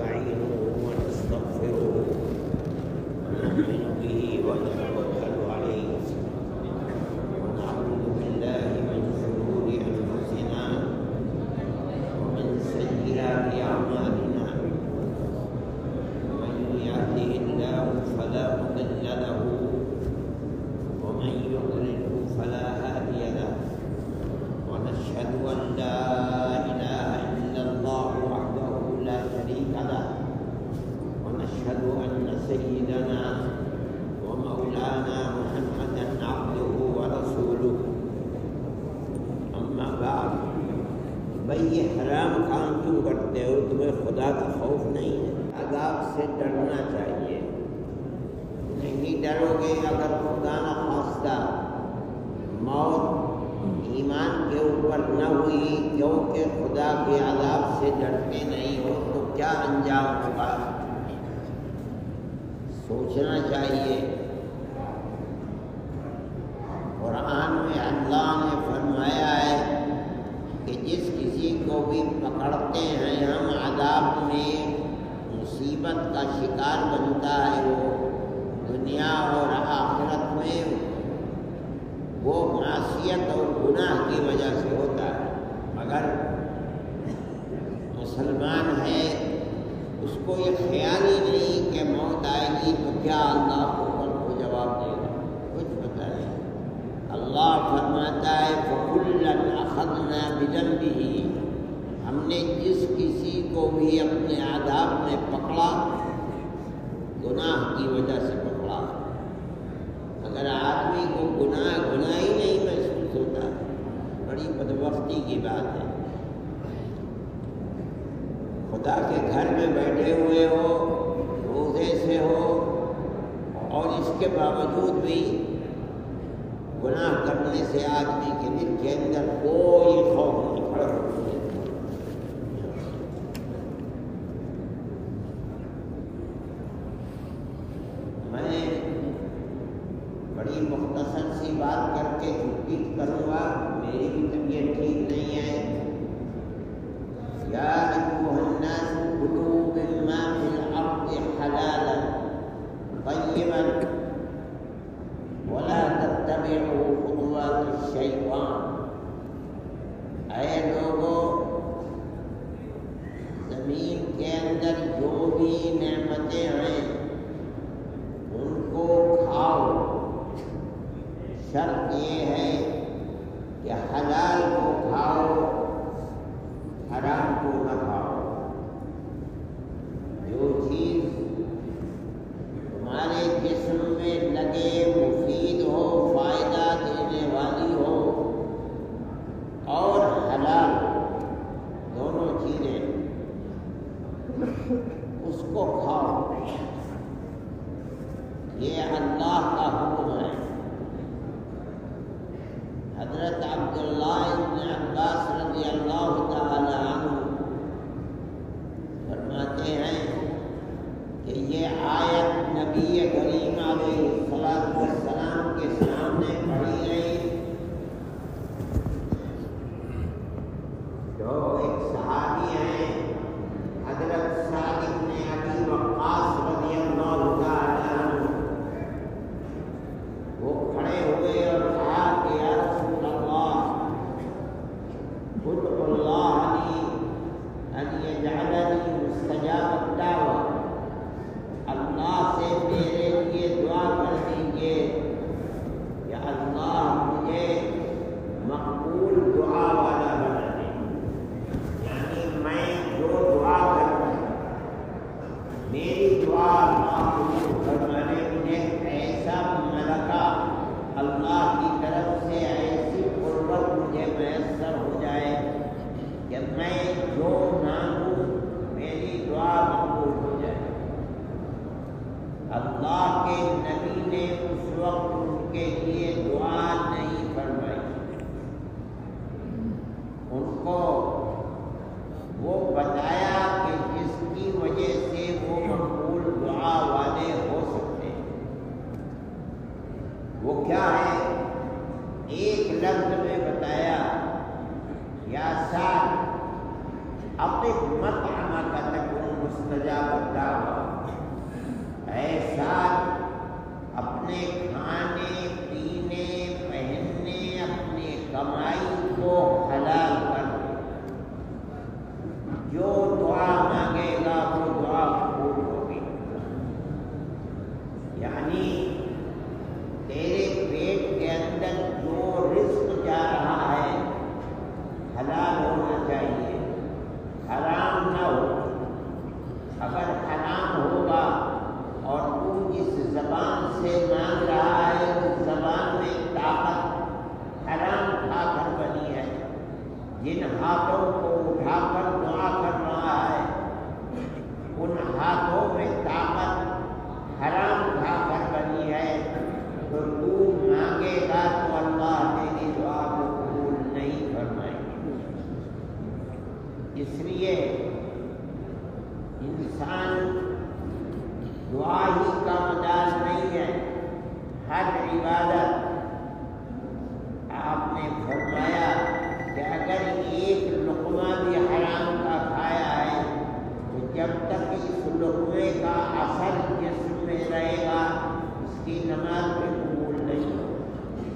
ونستعينه ونستغفره ونؤمن به ونتوكل عليه ونعوذ بالله من شرور أنفسنا ومن سيئات أعمالنا من يهده الله فلا مضل له ومن يضلل فلا هادي له ونشهد أن لا إله إلا الله وحده لا شريك له ونشهد أن سيدنا ومولانا محمدا عبده ورسوله أما بعد بھئی یہ حرام کام کیوں کرتے ہو؟ تمہیں خدا کا خوف نہیں ہے؟ عذاب سے ڈرنا چاہیے. نہیں ڈرو گے اگر خدا نہ خواستہ موت ایمان کے اوپر نہ ہوئی کیونکہ خدا کے عذاب سے ڈرتے نہیں ہو تو کیا انجام ہوگا؟ سوچنا چاہیے. قرآن میں اللہ نے فرمایا ہے کہ جس کسی کو بھی پکڑتے ہیں ہم عذاب میں مصیبت کا شکار بنتا ہے وہ دنیا اور آخرت میں وہ معصیت اور گناہ کی وجہ سے ہوتا ہے. مگر مسلمان ہے اس کو یہ خیال ہی نہیں کہ موت آئے گی تو کیا اللہ کو جواب دے گا، کچھ پتہ نہیں. اللہ فرماتا ہے فَكُلًّا أَخَذْنَا بِذَنبِهِ، ہم نے جس کسی کو بھی اپنے عذاب میں پکڑا گناہ کی وجہ سے پکڑا. اگر آدمی کو گناہ ہی نہیں محسوس ہوتا بڑی بدبختی کی بات ہے. خدا کے گھر میں بیٹھے ہوئے ہو، روزے سے ہو اور اس کے باوجود بھی گناہ کرنے سے آدمی کے دل کے اندر کوئی خوف نہیں کھڑا ہوتا. میں بڑی مختصر سی بات کر کے چھٹی کروں گا، میری بھی طبیعت ٹھیک نہیں ہے. یا ایھا الناس کلوا مما فی الارض حلالا طیبا ولا تتبعوا خطوات الشیطان. اے لوگوں، زمین کے اندر جو بھی نعمتیں ہیں ان کو کھاؤ. شرط یہ ہے کہ حلال کو کھاؤ، حرام کو نہ کھاؤ. جو چیز تمہارے جسم میں لگے، مفید ہو، فائدہ دینے والی ہو اور حلال دونوں چیزیں اس کو کھاؤ. یہ اللہ کا حکم ہے. حضرت عبداللہ ابن عباس رضی اللہ تعالی عنہ فرماتے ہیں کہ یہ آیت نبی کریم علیہ السلام کے سامنے پڑھی گئی جو ایک صحابی ہیں حضرت سعد بن ابی وقاص رضی اللہ تعالی عنہ. وہ کھڑے ہوئے اور کہا کہ یا رسول اللہ ادعو اللہ لی ان یجعلنی مستجاب الدعوہ، اللہ سے میرے لیے دعا کر دیجیے کہ اللہ مجھے مقبول دعا والا بنا دے. یعنی میں جو دعا کروں میری دعا اللہ قبول فرمائے. مجھے ایسا ملکہ اللہ کی طرف سے ایسی قربت مجھے میسر ہو جائے کہ میں جو مانگوں میری دعا مقبول ہو جائے. اللہ کے نبی نے اس وقت ان کے لیے دعا نہیں فرمائی. ان کو وہ بتایا کہ جس کی وجہ سے وہ مقبول دعا والے ہو سکتے ہیں. وہ کیا ہے؟ ایک لفظ میں بتایا یا سعد اقف مطعمك تكن مستجاب الدعوة، ایسا اپنے کھانے پینے پہننے اپنے کمائی کو حلال کر دے، جو دعا مانگے گا وہ دعا قبول ہوگی۔ یعنی تیرے پیٹ کے اندر جو رزق جا رہا ہے حلال ہونا چاہیے، حرام نہ ہو۔ اگر حرام ہوگا اور تو جس زبان سے مانگ رہا ہے اس زبان میں طاقت حرام کھا کر بنی ہے، جن ہاتھوں کو اٹھا کر دعا کر رہا ہے ان ہاتھوں میں طاقت حرام کھا کر بنی ہے، تو تو مانگے گا تو اللہ تیری دعا کو قبول نہیں فرمائے گا۔ اس لیے انسان دعا ہی کا مدار نہیں ہے، ہر عبادت آپ نے فرمایا کہ اگر ایک لقمہ بھی حرام کا کھایا ہے تو جب تک اس لقمے کا اثر جسم میں رہے گا اس کی نماز بھی قبول نہیں ہوگی۔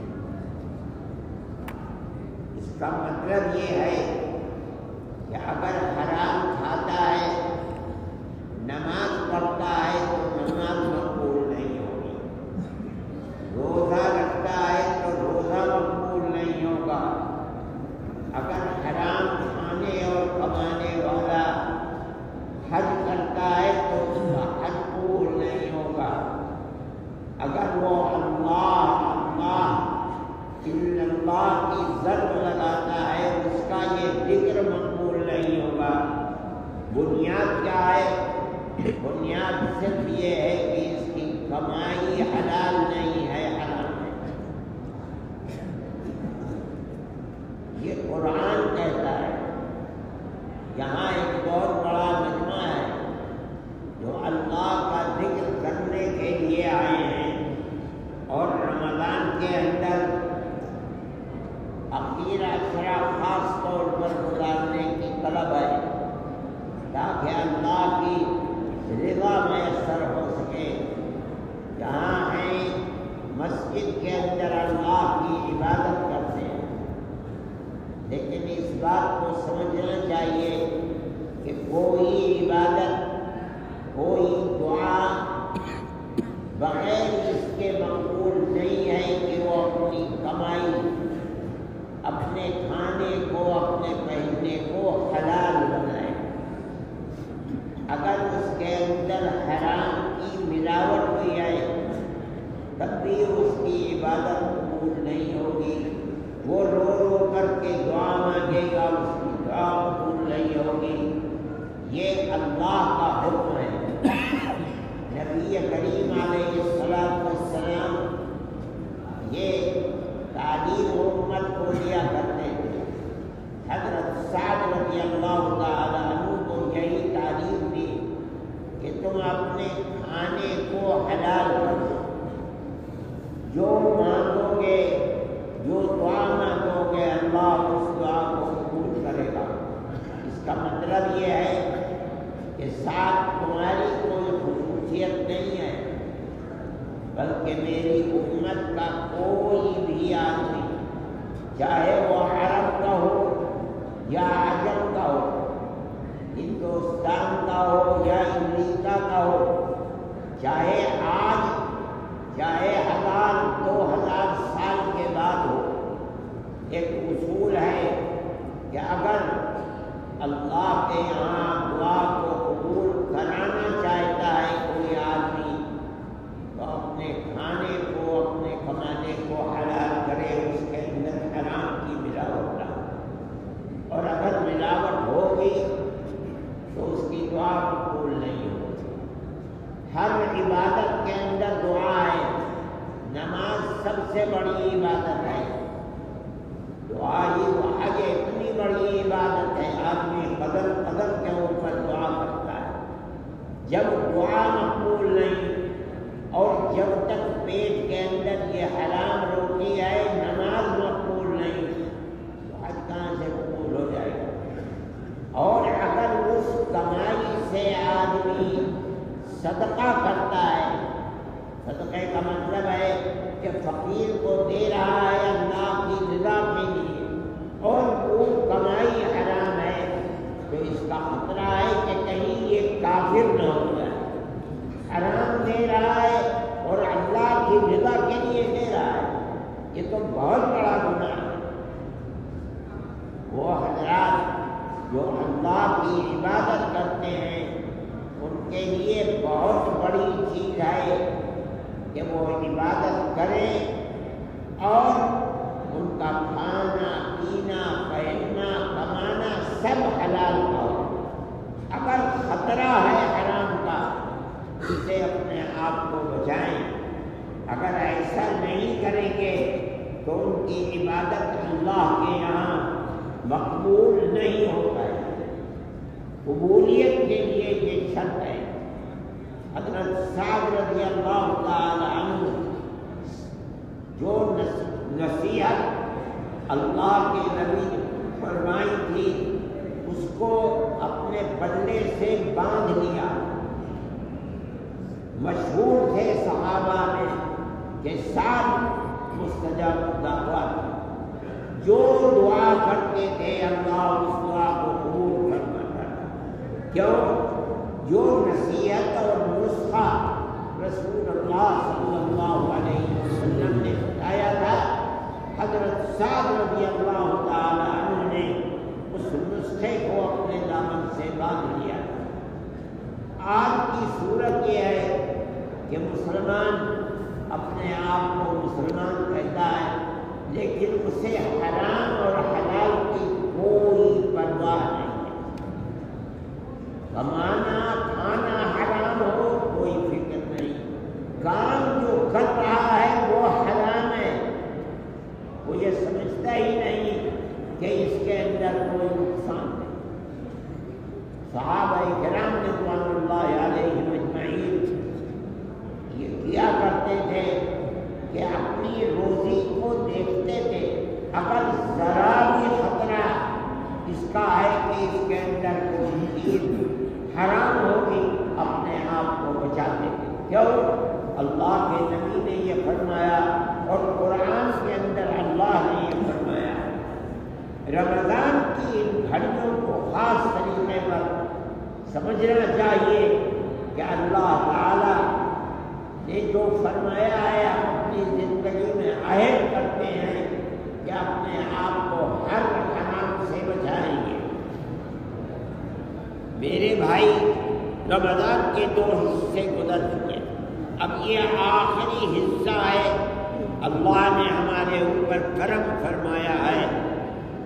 اس کا مطلب یہ ہے کہ اگر حرام کھاتا ہے نماز پڑھتا ہے تو نماز مقبول نہیں ہوگی، روزہ رکھتا ہے تو روزہ مقبول نہیں ہوگا۔ اگر حرام کھانے اور کمانے والا حج کرتا ہے تو اس کا حج قبول نہیں ہوگا۔ اگر وہ اللہ اللہ الا اللہ کی ضرب لگاتا ہے اس کا یہ ذکر مقبول نہیں ہوگا۔ بنیاد کیا ہے؟ بنیاد صرف یہ ہے کہ اس کی کمائی حلال نہیں ہے، حرام ہے۔ یہ قرآن کہتا ہے۔ یہاں ایک بہت بڑا مجمع ہے جو اللہ کا ذکر کرنے کے لیے آئے ہیں اور رمضان کے اندر اخیر عشرہ خاص طور پر گزارنے کی طلب ہے تاکہ اللہ کی رضا میسر ہو سکے۔ جہاں ہیں مسجد کے اندر اللہ کی عبادت کرتے ہیں، لیکن اس بات کو سمجھنا چاہیے کہ کوئی عبادت کوئی دعا بغیر اس کے مقبول نہیں ہے کہ وہ اپنی کمائی اپنے کھانے کو اپنے پہننے کو حلال بنائے۔ اگر اس کے اندر حرام کی ملاوٹ ہوئی ہے تب بھی اس کی عبادت قبول نہیں ہوگی۔ وہ رو رو کر کے دعا مانگے گا اس کی دعا قبول نہیں ہوگی۔ یہ اللہ کا حکم ہے۔ نبی کریم علیہ السلام یہ تعلیم امت کو دیا کرتے تھے۔ حضرت سعد رضی اللہ تعالی عنہ کو یہی تعلیم دی کہ تم اپنے کھانے کو حلال کرو، جو مانگو گے جو دعا مانگو گے اللہ اس دعا کو قبول کرے گا۔ اس کا مطلب یہ ہے کہ ساتھ تمہاری کوئی خصوصیت نہیں ہے، بلکہ میری امت کا کوئی بھی آدمی چاہے وہ عرب کا ہو یا عجم کا ہو، ہندوستان کا ہو یا امریکہ کا ہو، چاہے آج چاہے 1000 2000 سال کے بعد ہو، ایک اصول ہے کہ اگر اللہ کے یہاں دعا کو قبول کرانا چاہتا ہے کوئی آدمی تو اپنے کھانے کو اپنے کمانے کو حلال کرے، اس کے اندر حرام کی ملاوٹ نہ ہو، اور اگر ملاوٹ ہوگی تو اس کی دعا قبول نہیں ہوگی۔ ہر عبادت کے اندر دعا ہے۔ نماز سب سے بڑی عبادت ہے، دعا ہی آگے اتنی بڑی عبادت ہے، آدمی قدم قدم کے اوپر دعا کرتا ہے۔ جب دعا مقبول نہیں اور جب تک پیٹ کے اندر یہ حرام روٹی ہے نماز مقبول نہیں تو حج کہاں سے قبول ہو جائے گا؟ اور اگر اس کمائی سے سے آدمی صدقہ کرتا ہے، صدقے کا مطلب ہے کہ فقیر کو دے رہا ہے اللہ کی رضا کے لیے، اور وہ کمائی حرام ہے، تو اس کا خطرہ ہے کہ کہیں یہ کافر نہ ہو جائے۔ حرام دے رہا ہے اور اللہ کی رضا کے لیے دے رہا ہے، یہ تو بہت بڑا گناہ ہے۔ وہ حضرات جو اللہ کی عبادت کرتے ہیں ان کے لیے بہت بڑی چیز ہے کہ وہ عبادت کریں اور ان کا کھانا پینا پہننا کمانا سب حلال ہو۔ اگر خطرہ ہے حرام کا اسے اپنے آپ کو بچائیں، اگر ایسا نہیں کریں گے تو ان کی عبادت اللہ کے یہاں مقبول نہیں ہو پائے۔ قبولیت کے لیے یہ شرط ہے۔ حضرت سعد رضی اللہ تعالی عنہ جو نصیحت اللہ کے نبی نے فرمائی تھی اس کو اپنے بلے سے باندھ لیا۔ مشہور تھے صحابہ میں کہ سعد مستجاب الدعوات، جو دعا کرتے تھے اللہ اس دعا کو قبول فرماتا تھا۔ کیوں؟ جو نصیحت اور نسخہ رسول اللہ صلی اللہ علیہ وسلم نے بتایا تھا، حضرت سعد رضی اللہ تعالی عنہ نے اس نسخے کو اپنے دامن سے باندھ لیا۔ آج کی صورت یہ ہے کہ مسلمان اپنے آپ کو مسلمان کہتا ہے لیکن اسے حرام اور حلال کی کوئی پرواہ نہیں ہے۔ کمانا کھانا حرام ہو کوئی فکر نہیں، کام جو کر رہا ہے وہ حرام ہے، وہ یہ سمجھتا ہی نہیں کہ اس کے اندر کوئی نقصان ہے۔ صحابہ کرام رضوان اللہ علیہم اجمعین یہ کیا کرتے تھے کہ اپنی روزی کو دیکھتے تھے، اگر ذرا بھی خطرہ اس کا ہے کہ اس کے اندر کوئی چیز حرام ہوگی اپنے آپ کو بچاتے تھے۔ کیوں؟ اللہ کے نبی نے یہ فرمایا اور قرآن کے اندر اللہ نے یہ فرمایا۔ رمضان کی ان گھڑیوں کو خاص طریقے پر سمجھنا چاہیے کہ اللہ تعالی نے جو فرمایا ہے اپنی زندگی میں عہد کرتے ہیں کہ اپنے آپ کو ہر حرام سے بچائیں گے۔ میرے بھائی، رمضان کے 2 حصے گزر چکے، اب یہ آخری حصہ ہے۔ اللہ نے ہمارے اوپر کرم فرمایا ہے،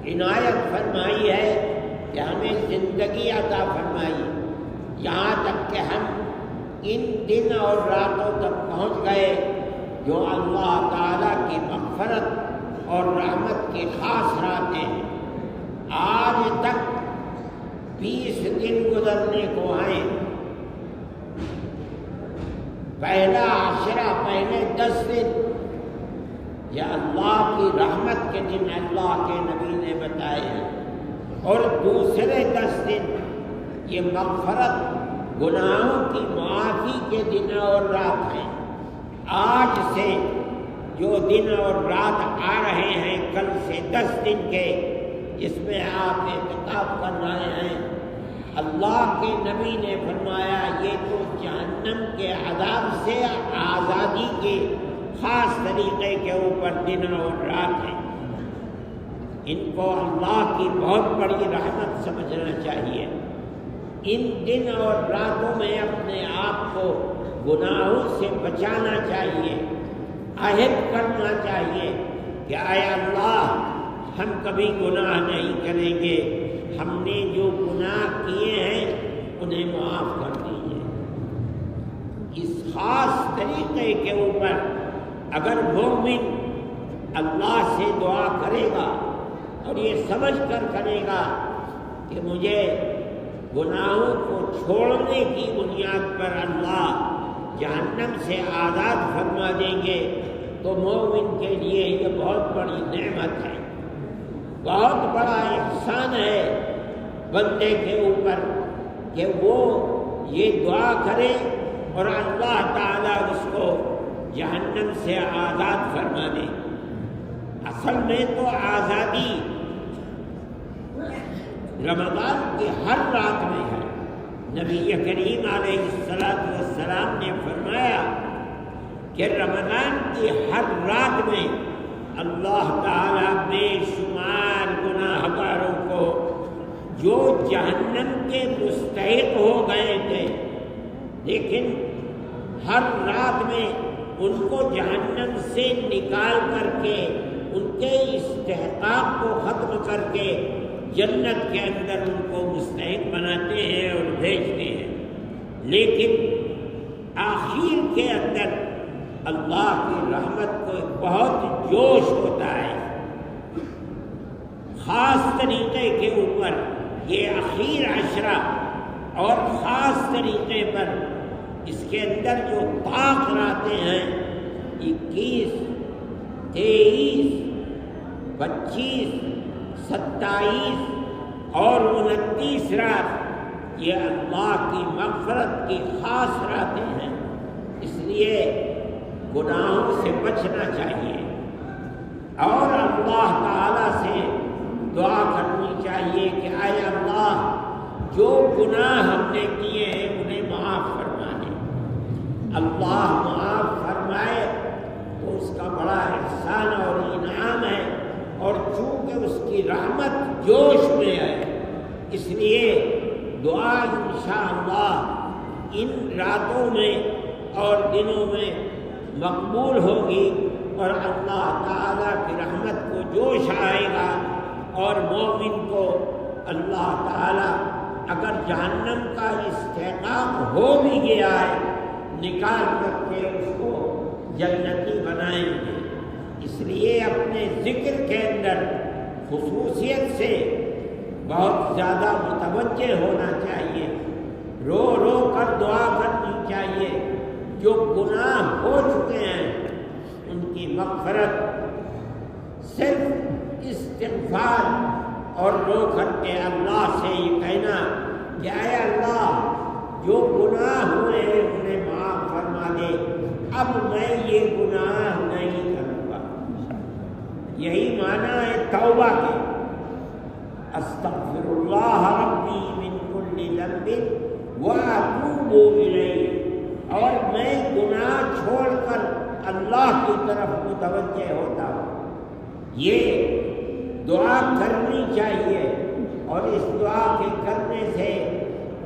عنایت فرمائی ہے کہ ہمیں زندگی عطا فرمائی، یہاں تک کہ ہم ان دن اور راتوں تک پہنچ گئے جو اللہ تعالیٰ کی مغفرت اور رحمت کی خاص راتیں ہیں۔ آج تک 20 دن گزرنے کو ہیں، پہلا عشرہ، پہلے 10 دن یہ اللہ کی رحمت کے دن اللہ کے نبی نے بتائے ہیں، اور دوسرے 10 دن یہ مغفرت گناہوں کی معافی کے دن اور رات ہیں۔ آج سے جو دن اور رات آ رہے ہیں، کل سے 10 دن کے، جس میں آپ اعتکاف کر رہے ہیں، اللہ کے نبی نے فرمایا یہ تو جہنم کے عذاب سے آزادی کے خاص طریقے کے اوپر دن اور رات ہیں۔ ان کو اللہ کی بہت بڑی رحمت سمجھنا چاہیے۔ ان دن اور راتوں میں اپنے آپ کو گناہوں سے بچانا چاہیے، عہد کرنا چاہیے کہ اے اللہ ہم کبھی گناہ نہیں کریں گے، ہم نے جو گناہ کیے ہیں انہیں معاف کر دیجیے۔ اس خاص طریقے کے اوپر اگر مومن اللہ سے دعا کرے گا اور یہ سمجھ کر کرے گا کہ مجھے گناہوں کو چھوڑنے کی بنیاد پر اللہ جہنم سے آزاد فرما دیں گے، تو مومن کے لیے یہ بہت بڑی نعمت ہے، بہت بڑا احسان ہے بندے کے اوپر کہ وہ یہ دعا کرے اور اللہ تعالیٰ اس کو جہنم سے آزاد فرما دے۔ اصل میں تو آزادی رمضان کی ہر رات میں ہے۔ نبی کریم علیہ السلام نے فرمایا کہ رمضان کی ہر رات میں اللہ تعالیٰ بے شمار گناہ گاروں کو جو جہنم کے مستحق ہو گئے تھے، لیکن ہر رات میں ان کو جہنم سے نکال کر کے ان کے استحقاق کو ختم کر کے جنت کے اندر ان کو مستحق بناتے ہیں اور بھیجتے ہیں۔ لیکن آخر کے اندر اللہ کی رحمت کو ایک بہت جوش ہوتا ہے، خاص طریقے کے اوپر یہ اخیر عشرہ اور خاص طریقے پر اس کے اندر جو طاق راتیں ہیں 21، 23، 25، 27 اور 29 رات یہ اللہ کی مغفرت کی خاص راتیں ہیں۔ اس لیے گناہوں سے بچنا چاہیے اور اللہ تعالیٰ سے دعا کرنی چاہیے کہ اے اللہ جو گناہ ہم نے کیے ہیں انہیں معاف فرما دے۔ اللہ معاف فرمائے تو اس کا بڑا احسان اور انعام ہے، اور چونکہ اس کی رحمت جوش میں ہے اس لیے دعا انشاءاللہ ان راتوں میں اور دنوں میں مقبول ہوگی، اور اللہ تعالیٰ کی رحمت کو جوش آئے گا، اور مومن کو اللہ تعالیٰ اگر جہنم کا استحقاق ہو بھی گیا ہے نکال کر کے اس کو جنتی بنائیں گے۔ اس لیے اپنے ذکر کے اندر خصوصیت سے بہت زیادہ متوجہ ہونا چاہیے، رو رو کر دعا کرنی چاہیے۔ جو گناہ ہو چکے ہیں ان کی مغفرت صرف استغفار اور رو کر کے اللہ سے یہ کہنا کہ اے اللہ جو گناہ ہوئے ہیں انہیں معاف فرما دے، اب میں یہ گناہ نہیں کروں گا۔ یہی معنی ہے توبہ کے، استغفر اللہ ربی من کل ذنب واتوب الیہ، اور میں گناہ چھوڑ کر اللہ کی طرف متوجہ ہوتا ہوں۔ یہ دعا کرنی چاہیے، اور اس دعا کے کرنے سے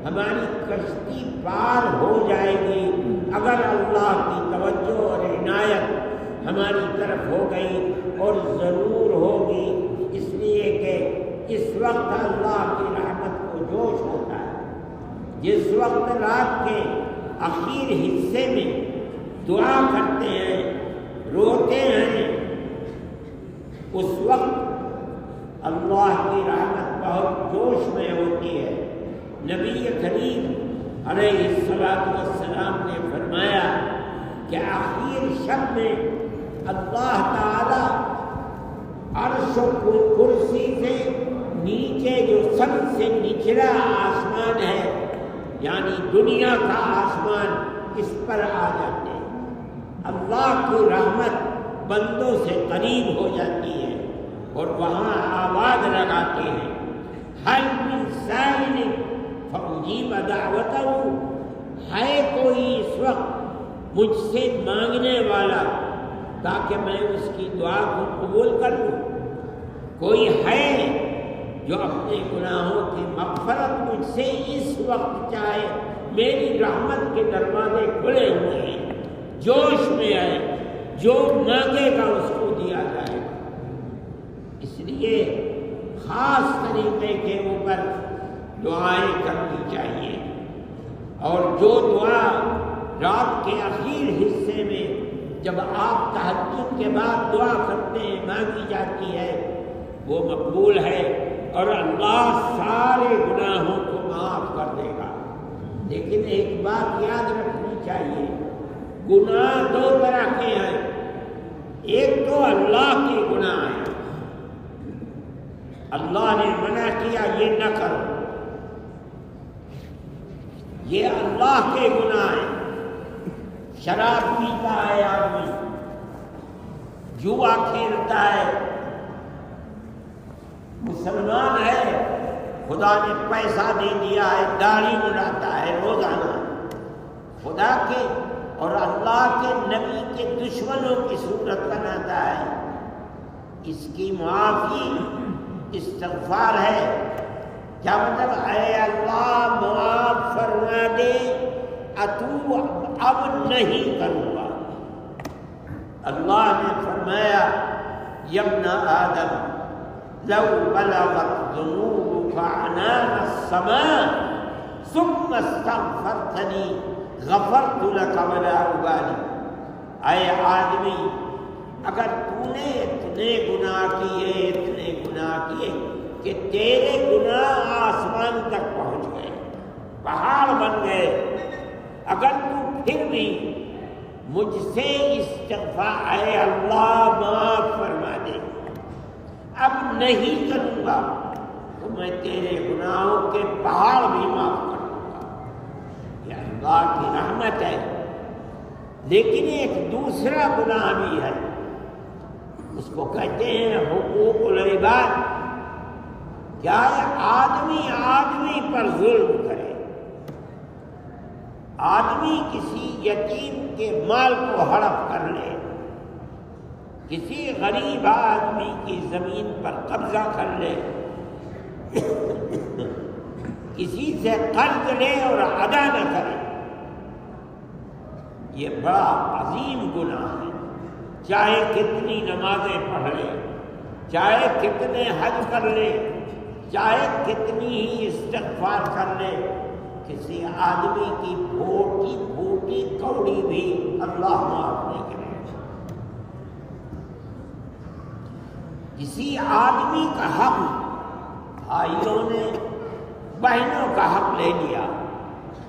ہماری کشتی پار ہو جائے گی اگر اللہ کی توجہ اور عنایت ہماری طرف ہو گئی، اور ضرور ہوگی، اس لیے کہ اس وقت اللہ کی رحمت کو جوش ہوتا ہے۔ جس وقت رات کے آخر حصے میں دعا کرتے ہیں، روتے ہیں، اس وقت اللہ کی رحمت بہت جوش میں ہوتی ہے۔ نبی کریم علیہ السلام نے فرمایا کہ آخر شب میں اللہ تعالی عرش و کرسی سے نیچے جو سب سے نچلا آسمان ہے، یعنی دنیا کا آسمان، اس پر آ جاتے ہیں۔ اللہ کی رحمت بندوں سے قریب ہو جاتی ہے، اور وہاں آواز لگاتے ہیں، ہل من سائل فاجیب دعوتہ، ہے کوئی اس وقت مجھ سے مانگنے والا تاکہ میں اس کی دعا کو قبول کر لوں؟ کوئی ہے جو اپنے گناہوں کی مغفرت مجھ سے اس وقت چاہے؟ میری رحمت کے دروازے کھلے ہوئے ہیں، جوش میں ہے، جو مانگے گا اس کو دیا جائے گا۔ اس لیے خاص طریقے کے اوپر دعائیں کرنی چاہیے، اور جو دعا رات کے آخر حصے میں جب آپ تہجد کے بعد دعا کرتے ہیں مانگی جاتی ہے وہ مقبول ہے، اور اللہ سارے گناہوں کو معاف کر دے گا۔ لیکن ایک بات یاد رکھنی چاہیے، گناہ دو طرح کے ہیں، ایک تو اللہ کے گناہ ہیں، اللہ نے منع کیا یہ نہ کرو، یہ اللہ کے گناہ ہیں۔ شراب پیتا ہے آدمی، جوا کھیلتا ہے، مسلمان ہے، خدا نے پیسہ دے دیا ہے، داڑھی بناتا ہے روزانہ، خدا کے اور اللہ کے نبی کے دشمنوں کی صورت بناتا ہے، اس کی معافی استغفار ہے۔ کیا مطلب؟ اے اللہ معاف فرما دے، اتوب اب نہیں کروں گا۔ اللہ نے فرمایا یا ابن آدم لو بلغت ذنوبك عنان السماء ثم استغفرتنی غفرت لك ولا ابالی۔ اے آدمی، اگر تو نے اتنے گناہ کیے کہ تیرے گناہ آسمان تک پہنچ گئے، پہاڑ بن گئے، اگر تو پھر بھی مجھ سے استغفار، اے اللہ معاف فرما دے، اب نہیں کروں گا، تو میں تیرے گناہوں کے پہاڑ بھی معاف کر دوں گا۔ یہ اللہ کی رحمت ہے۔ لیکن ایک دوسرا گناہ بھی ہے، اس کو کہتے ہیں حقوق العباد۔ کیا ہے؟ آدمی پر ظلم کرے، آدمی کسی یتیم کے مال کو ہڑپ کر لے، کسی غریب آدمی کی زمین پر قبضہ کر لے، کسی سے قرض لے اور ادا نہ کرے، یہ بڑا عظیم گناہ ہے۔ چاہے کتنی نمازیں پڑھ لے، چاہے کتنے حج کر لے، چاہے کتنی ہی استغفار کر لے، کسی آدمی کی پھوٹی کوڑی بھی اللہ معاف نہیں کرے۔ کسی آدمی کا حق بھائیوں نے بہنوں کا حق لے لیا،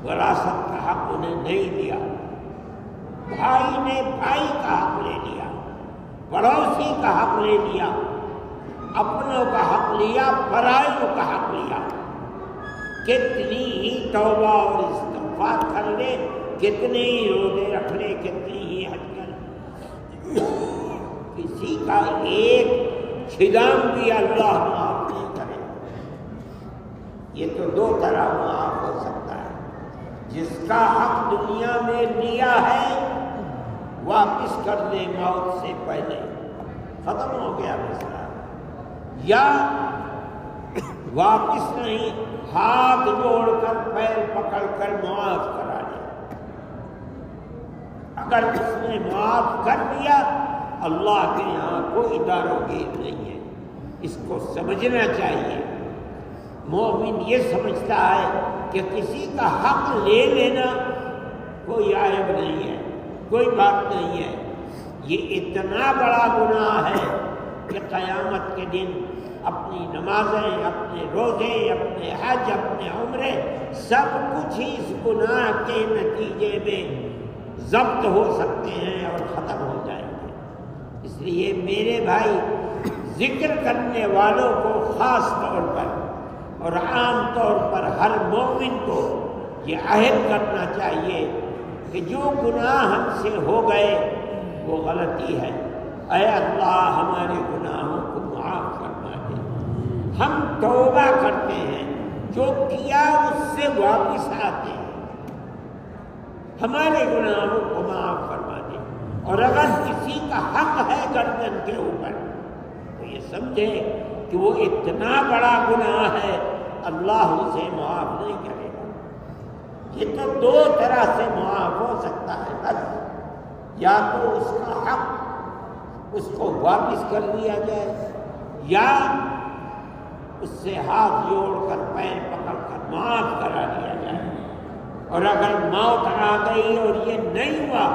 وراثت کا حق انہیں نہیں دیا، بھائی نے بھائی کا حق لے لیا، پڑوسی کا حق لے لیا، اپنوں کا حق لیا، پرائیوں کا حق لیا، کتنی ہی توبہ اور استغفار کر لے، کتنے ہی روزے رکھ لے، کتنی ہی حج کر، کسی کا ایک چھلام بھی اللہ معاف نہیں کرے۔ یہ تو دو طرح معاف ہو سکتا ہے، جس کا حق دنیا میں لیا ہے واپس کر دے موت سے پہلے، ختم ہو گیا مسئلہ، یا واپس نہیں، ہاتھ جوڑ کر پیر پکڑ کر معاف کرا دے۔ اگر اس نے معاف کر دیا، اللہ کے یہاں کوئی دار و گیر نہیں ہے، اس کو سمجھنا چاہیے۔ مومن یہ سمجھتا ہے کہ کسی کا حق لے لینا کوئی عیب نہیں ہے، کوئی بات نہیں ہے۔ یہ اتنا بڑا گناہ ہے کہ قیامت کے دن اپنی نمازیں، اپنے روزے، اپنے حج، اپنے عمرے، سب کچھ ہی اس گناہ کے نتیجے میں ضبط ہو سکتے ہیں اور ختم ہو جائیں گے۔ اس لیے میرے بھائی، ذکر کرنے والوں کو خاص طور پر اور عام طور پر ہر مومن کو یہ عہد کرنا چاہیے کہ جو گناہ ہم سے ہو گئے وہ غلطی ہے، اے اللہ ہمارے گناہوں کو معاف فرما دے۔ ہم توبہ کرتے ہیں، جو کیا اس سے واپس آتے ہیں، ہمارے گناہوں کو معاف فرما دے۔ اور اگر کسی کا حق ہے گردن کے اوپر تو یہ سمجھے کہ وہ اتنا بڑا گناہ ہے، اللہ اسے معاف نہیں کرے گا۔ یہ تو دو طرح سے معاف ہو سکتا ہے بس، یا تو اس کا حق اس کو واپس کر دیا جائے، یا اس سے ہاتھ جوڑ کر پیر پکڑ کر معاف کرا دیا جائے۔ اور اگر موت آ گئی اور یہ نہیں ہوا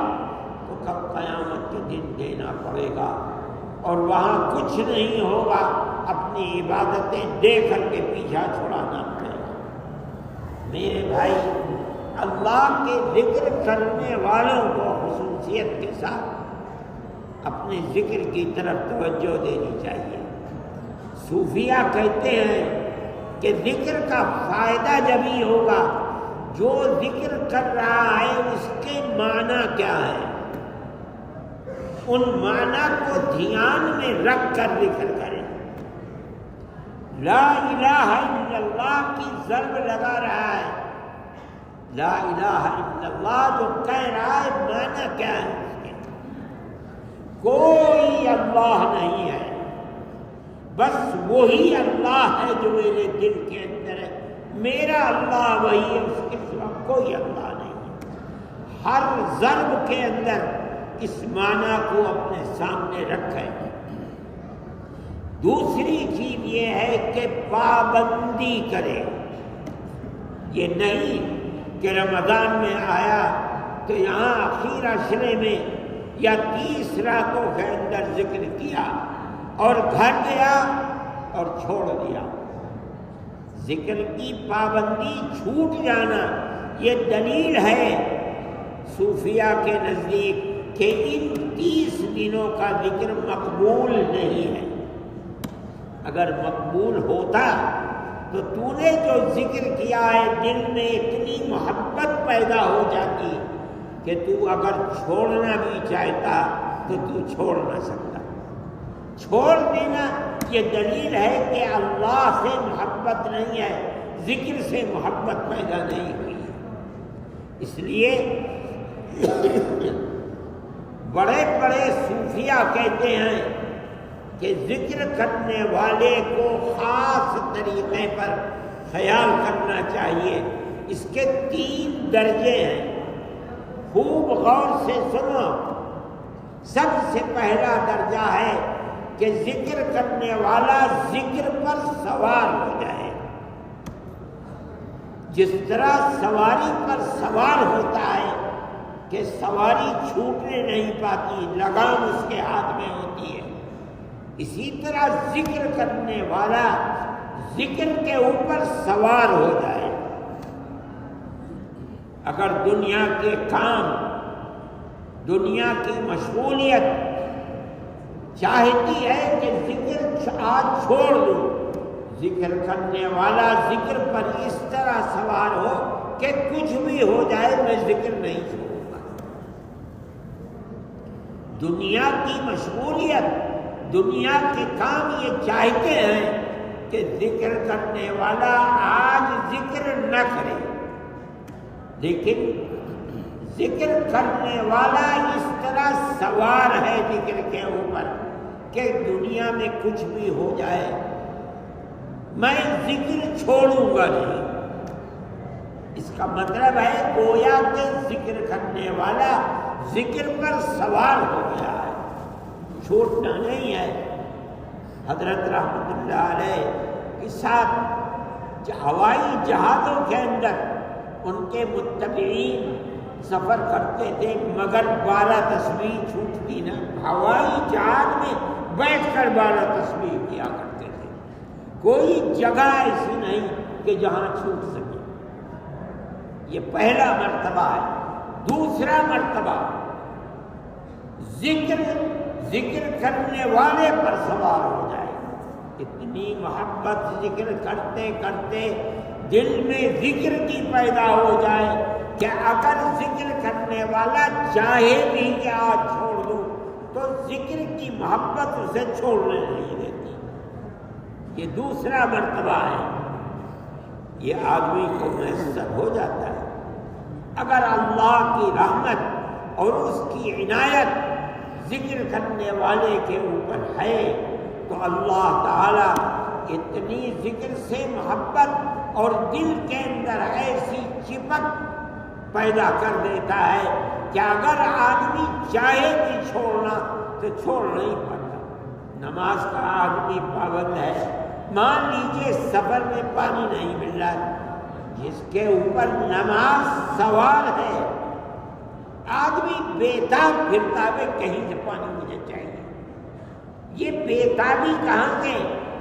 تو کب قیامت کے دن دینا پڑے گا، اور وہاں کچھ نہیں ہوگا، اپنی عبادتیں دے کر کے پیچھا چھڑانا پڑے گا۔ میرے بھائی، اللہ کے ذکر کرنے والوں کو خصوصیت کے ساتھ اپنے ذکر کی طرف توجہ دینی چاہیے۔ صوفیہ کہتے ہیں کہ ذکر کا فائدہ جب ہی ہوگا جو ذکر کر رہا ہے اس کے معنی کیا ہے، ان معنی کو دھیان میں رکھ کر ذکر کریں۔ لا الہ الا اللہ کی ضرب لگا رہا ہے، لا الہ الا اللہ جو کہہ رہا ہے معنی کیا ہے اس کے؟ کوئی اللہ نہیں ہے، بس وہی اللہ ہے جو میرے دل کے اندر ہے، میرا اللہ وہی ہے، اس کے سوا کوئی اللہ نہیں ہے۔ ہر ضرب کے اندر اس معنی کو اپنے سامنے رکھیں۔ دوسری چیز یہ ہے کہ پابندی کرے، یہ نہیں کہ رمضان میں آیا تو یہاں آخر عشرے میں یا 30 راتوں کے اندر ذکر کیا اور گھر گیا اور چھوڑ دیا۔ ذکر کی پابندی چھوٹ جانا یہ دلیل ہے صوفیہ کے نزدیک کہ ان 30 دنوں کا ذکر مقبول نہیں ہے۔ اگر مقبول ہوتا تو تو نے جو ذکر کیا ہے دل میں اتنی محبت پیدا ہو جاتی کہ تو اگر چھوڑنا بھی چاہتا تو تو چھوڑ نہ سکتا۔ چھوڑ دینا یہ دلیل ہے کہ اللہ سے محبت نہیں ہے، ذکر سے محبت پیدا نہیں ہوئی ہے۔ اس لیے بڑے بڑے صوفیہ کہتے ہیں کہ ذکر کرنے والے کو خاص طریقے پر خیال کرنا چاہیے۔ اس کے 3 درجے ہیں، خوب غور سے سنو۔ سب سے پہلا درجہ ہے کہ ذکر کرنے والا ذکر پر سوار ہو جائے۔ جس طرح سواری پر سوار ہوتا ہے کہ سواری چھوٹنے نہیں پاتی، لگام اس کے ہاتھ میں ہوتی ہے، اسی طرح ذکر کرنے والا ذکر کے اوپر سوار ہو جائے۔ اگر دنیا کے کام، دنیا کی مشغولیت چاہتی ہے کہ ذکر آج چھوڑ دوں، ذکر کرنے والا ذکر پر اس طرح سوار ہو کہ کچھ بھی ہو جائے میں ذکر نہیں چھوڑوں گا۔ دنیا کی مشغولیت، دنیا کے کام یہ چاہتے ہیں کہ ذکر کرنے والا آج ذکر نہ کرے، لیکن ذکر کرنے والا اس طرح سوار ہے ذکر کے اوپر کہ دنیا میں کچھ بھی ہو جائے میں ذکر چھوڑوں گا نہیں۔ اس کا مطلب ہے گویا کہ ذکر کرنے والا ذکر پر سوار ہو گیا ہے، چھوٹنا نہیں ہے۔ حضرت رحمت اللہ علیہ کے ساتھ ہوائی جہازوں کے اندر ان کے متبعین سفر کرتے تھے، مگر 12 تسبیح چھوٹتی نہ، ہوائی جہاز میں بیٹھ کر 12 تسبیح کیا کرتے تھے۔ کوئی جگہ ایسی نہیں کہ جہاں چھوٹ سکے۔ یہ پہلا مرتبہ ہے۔ دوسرا مرتبہ ذکر کرنے والے پر سوار ہو جائے۔ اتنی محبت ذکر کرتے کرتے دل میں ذکر کی پیدا ہو جائے کہ اگر ذکر کرنے والا چاہے بھی کہ آج چھوڑ دوں تو ذکر کی محبت اسے چھوڑنے نہیں دیتی۔ یہ دوسرا مرتبہ ہے، یہ آدمی کو میسر ہو جاتا ہے اگر اللہ کی رحمت اور اس کی عنایت ذکر کرنے والے کے اوپر ہے تو اللہ تعالی اتنی ذکر سے محبت اور دل کے اندر ایسی چپک پیدا کر دیتا ہے کہ اگر آدمی چاہے بھی چھوڑنا تو چھوڑ نہیں پاتا۔ نماز کا آدمی پابند ہے، مان لیجئے سفر میں پانی نہیں مل رہا، جس کے اوپر نماز سوال ہے، آدمی بےتاب پھرتا ہے کہیں سے پانی مجھے چاہیے۔ یہ بےتابی کہاں سے؟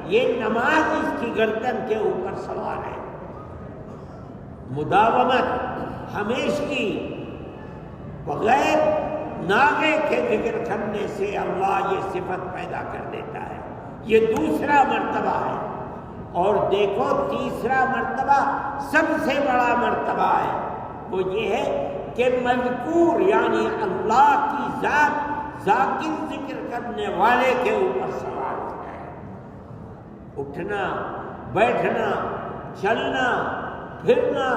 یہ نماز اس کی گردن کے اوپر سوار ہے۔ مداومت ہمیشگی بغیر ناغے کے ذکر کرنے سے اللہ یہ صفت پیدا کر دیتا ہے۔ یہ دوسرا مرتبہ ہے۔ اور دیکھو تیسرا مرتبہ سب سے بڑا مرتبہ ہے وہ یہ ہے کہ مذکور یعنی اللہ کی ذات ذاکر ذکر کرنے والے کے اوپر سوار ہو جائے. اٹھنا بیٹھنا چلنا پھرنا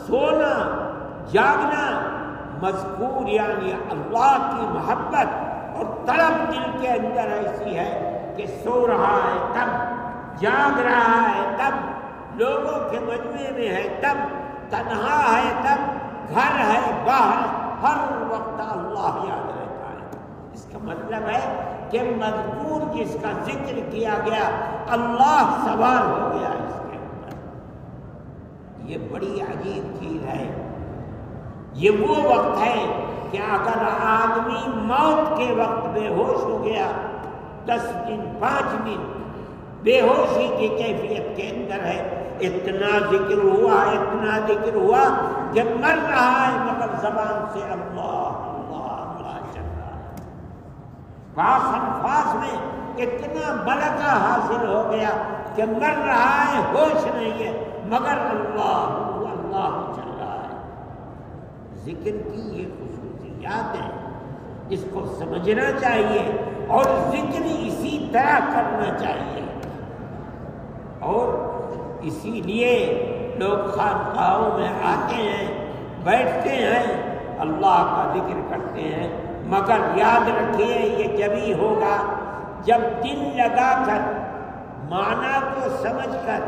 سونا جاگنا مذکور یعنی اللہ کی محبت اور طلب دل کے اندر ایسی ہے کہ سو رہا ہے تب جاگ رہا ہے تب لوگوں کے مجمع میں ہے تب تنہا ہے تب گھر ہے باہر ہر وقت اللہ یاد رہتا ہے. اس کا مطلب ہے کہ مذکور جس کا ذکر کیا گیا اللہ سوار ہو گیا اس کے اندر. یہ بڑی عجیب چیز ہے. یہ وہ وقت ہے کہ اگر آدمی موت کے وقت بے ہوش ہو گیا 10 دن 5 دن بے ہوشی کی کیفیت کے اندر ہے اتنا ذکر ہوا کہ مر رہا ہے مگر زبان سے اللہ اللہ اللہ چل رہا ہے. پاس انفاس میں اتنا ملکہ حاصل ہو گیا کہ مر رہا ہے ہوش نہیں ہے مگر اللہ اللہ چل رہا ہے. ذکر کی یہ خصوصیات ہیں اس کو سمجھنا چاہیے اور ذکر اسی طرح کرنا چاہیے. اور اسی لیے لوگ خانقاہوں میں آتے ہیں بیٹھتے ہیں اللہ کا ذکر کرتے ہیں مگر یاد رکھیے یہ جبھی ہوگا جب دل لگا کر معنی کو سمجھ کر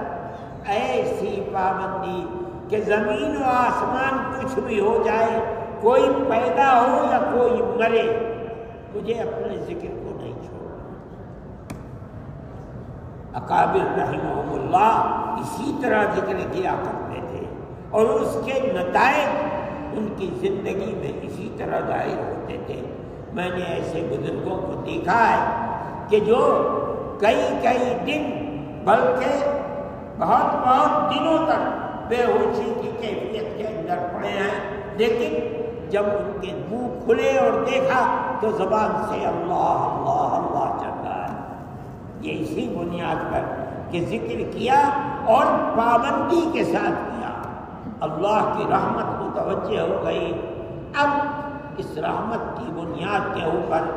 ایسی پابندی کہ زمین و آسمان کچھ بھی ہو جائے کوئی پیدا ہو یا کوئی مرے مجھے اپنے ذکر کو نہیں چھوڑنا. اکابر رحمہم اللہ اسی طرح ذکر کیا کرتے تھے اور اس کے نتائج ان کی زندگی میں اسی طرح ظاہر ہوتے تھے. میں نے ایسے بزرگوں کو دیکھا ہے کہ جو کئی دن بلکہ بہت دنوں تک بے ہوشی کی کیفیت کے اندر پڑے ہیں لیکن جب ان کے منہ کھلے اور دیکھا تو زبان سے اللہ اللہ اللہ چل رہا ہے. یہ اسی بنیاد پر کہ ذکر کیا اور پابندی کے ساتھ کیا اللہ کی رحمت متوجہ ہو گئی. اب اس رحمت کی بنیاد کے اوپر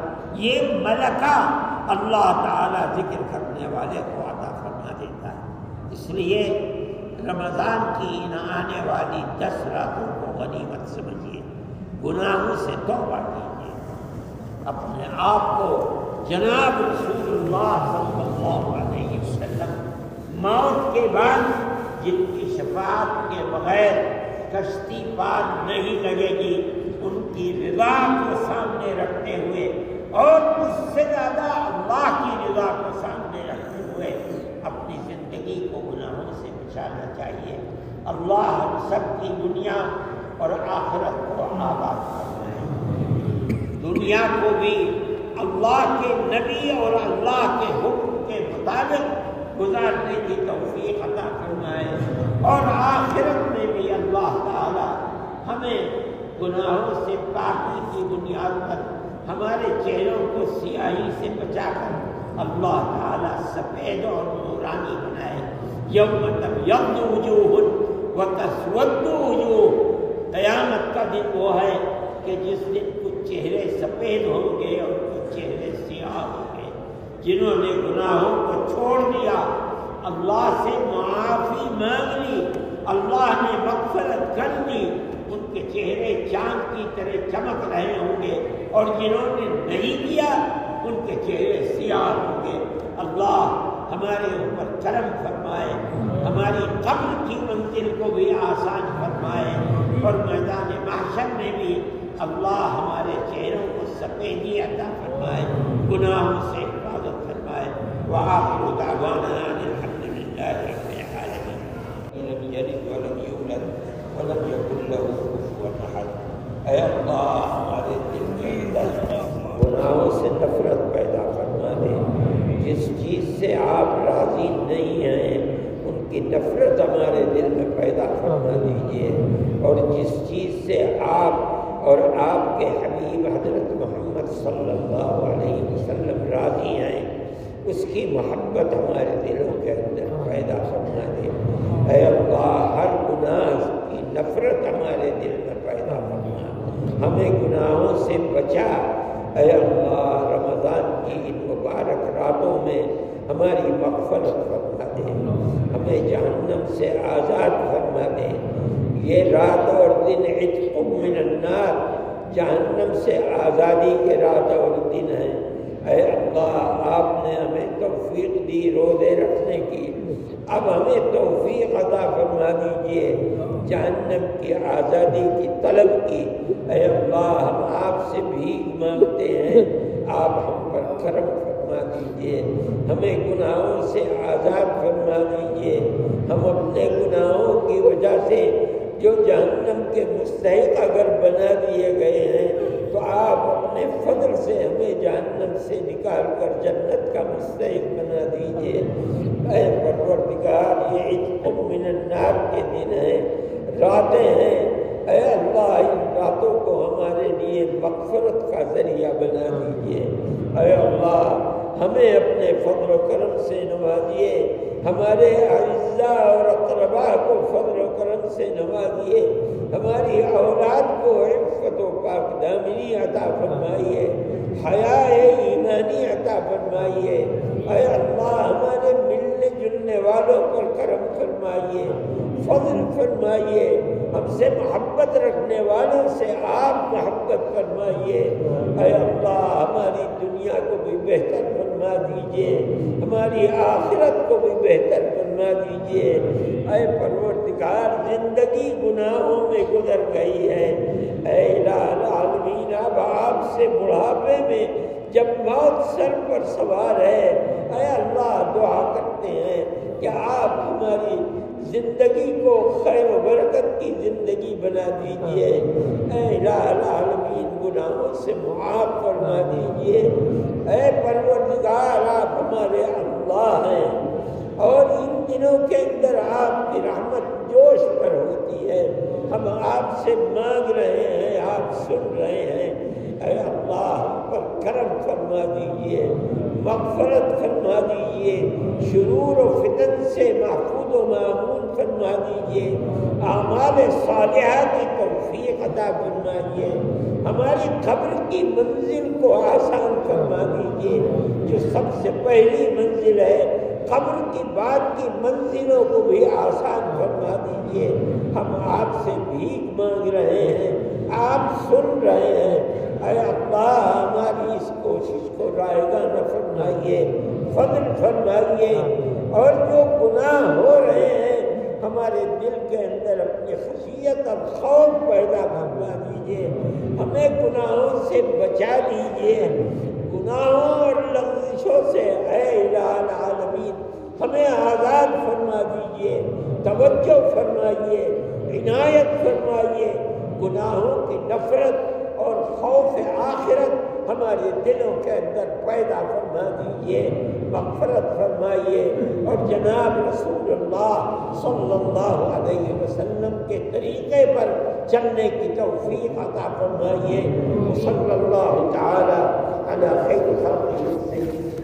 یہ ملکہ اللہ تعالی ذکر کرنے والے کو عطا فرما دیتا ہے. اس لیے رمضان کی ان آنے والی 10 راتوں کو غنیمت سمجھیے. گناہوں سے توبہ کیجیے. اپنے آپ کو جناب رسول اللہ صلی اللہ علیہ وسلم موت کے بعد جن کی شفاعت کے بغیر کشتی پار نہیں لگے گی ان کی رضا کو سامنے رکھتے ہوئے اور اس سے زیادہ اللہ کی رضا کو سامنے رکھتے ہوئے اپنی زندگی کو گناہوں سے بچانا چاہیے. اللہ ہم سب کی دنیا اور آخرت کو آباد فرمائے. دنیا کو بھی اللہ کے نبی اور اللہ کے حکم کے مطابق گزارنے کی توفیق عطا فرمائے اور آخرت میں بھی اللہ تعالی ہمیں گناہوں سے پاکی کی بنیاد پر ہمارے چہروں کو سیاہی سے بچا کر اللہ تعالی سفید اور نورانی بنائے. یوم تبیض وجوہ وتسود وجوہ. قیامت کا دن وہ ہے کہ جس دن کچھ چہرے سفید ہوں گے اور کچھ چہرے سیاہ ہوں گے. جنہوں نے گناہوں کو چھوڑ دیا اللہ سے معافی مانگ لی اللہ نے مغفرت کر دی ان کے چہرے چاند کی طرح چمک رہے ہوں گے اور جنہوں نے نہیں کیا ان کے چہرے سیاہ ہوں گے. اللہ ہمارے اوپر کرم فرمائے ہماری قبر کی منزل کو بھی آسان فرمائے اور میدان محشر میں بھی اللہ ہمارے چہروں کو سفیدی عطا فرمائے گناہوں سے حفاظت فرمائے. وآخر دعوانا ان الحمد للہ رب العالمین. لم یلد ولم یولد ولم یکن له کفوا احد. اے اللہ ہمارے دل کے اندر گناہوں سے نفرت پیدا فرما دے. جس چیز سے آپ راضی نہیں ہیں ان کی نفرت ہمارے دل میں پیدا فرما دیجیے اور جس چیز سے آپ اور آپ کے حبیب حضرت محمد صلی اللہ علیہ وسلم راضی ہیں اس کی محبت ہمارے دلوں کے اندر پیدا فرما دے. اے اللہ ہر نفرت ہمارے دل میں پیدا فرما، ہمیں گناہوں سے بچا۔ اے اللہ رمضان کی ان مبارک راتوں میں ہماری مغفرت فرما دے، ہمیں جہنم سے آزاد فرما دے۔ یہ رات اور دن عتق من النار، جہنم سے آزادی کے رات اور دن ہیں۔ اے اللہ آپ نے ہمیں توفیق دی روزے رکھنے کی، اب ہمیں توفیق عطا فرما دیجئے جہنم کی آزادی کی طلب کی۔ اے اللہ ہم آپ سے بھیک مانگتے ہیں، آپ ہم پر کرم فرما دیجئے، ہمیں گناہوں سے آزاد فرما دیجئے۔ ہم اپنے گناہوں کی وجہ سے جو جہنم کے مستحق اگر بنا دیے گئے ہیں تو آپ اپنے فضل سے ہمیں جہنم سے نکال کر جنت کا مستحق بنا دیجئے۔ اے پروردگار یہ عتق من النار کے دن ہیں، راتیں ہیں، اے اللہ ان راتوں کو ہمارے لیے مغفرت کا ذریعہ بنا دیجئے۔ اے اللہ ہمیں اپنے فضل و کرم سے نوازیے، ہمارے اعزاء اور اقرباء کو فضل و کرم سے نوازیے، ہماری اولاد کو عفت و پاک دامنی عطا فرمائیے، حیا ایمانی عطا فرمائیے۔ اے اللہ ہمارے ملنے جلنے والوں پر کرم فرمائیے، فضل فرمائیے، ہم سے محبت رکھنے والوں سے آپ محبت فرمائیے۔ اے اللہ ہماری دنیا کو بھی بہتر فرما دیجئے، ہماری آخرت کو بھی بہتر فرما دیجئے۔ اے پروردگار زندگی گناہوں میں گزر گئی ہے، اے الہ العالمین اب آپ سے بڑھاپے میں جب موت سر پر سوار ہے، اے اللہ دعا کرتے ہیں کہ آپ ہماری زندگی کو خیر و برکت کی زندگی بنا دیجئے۔ اے الہ العالمین گناہوں سے معاف فرما دیجئے۔ اے پروردگار آپ ہمارے اللہ ہیں اور ان دنوں کے اندر آپ کی رحمت جوش پر ہوتی ہے، ہم آپ سے مانگ رہے ہیں، آپ سن رہے ہیں۔ اے اللہ ہم پر کرم فرما دیجئے، مغفرت فرما دیجئے، شرور و فتن سے محفوظ و مامون فرما دیجئے، اعمال صالحہ کی توفیق عطا فرمائیے، ہماری قبر کی منزل کو آسان فرما دیجئے، جو سب سے پہلی منزل ہے، قبر کی بعد کی منزلوں کو بھی آسان فرما دیجئے۔ ہم آپ سے بھیک مانگ رہے ہیں، آپ سن رہے ہیں۔ اے اللہ ہماری اس کوشش کو رائگاں نہ فرمائیے، فضل فرمائیے، اور جو گناہ ہو رہے ہیں ہمارے دل کے اندر اپنی خشیت اور خوف پیدا فرما دیجئے، ہمیں گناہوں سے بچا دیجئے، گناہوں اور لغزشوں سے اے الہ العالمین ہمیں آزاد فرما دیجئے، توجہ فرمائیے، عنایت فرمائیے، گناہوں کی نفرت اور خوف آخرت ہمارے دلوں کے اندر پیدا فرما دیجئے، مغفرت فرمائیے، اور جناب رسول اللہ صلی اللہ علیہ وسلم کے طریقے پر چلنے کی توفیق عطا فرمائیے۔ صلی اللہ تعالی علی خیر خلقہ سیدنا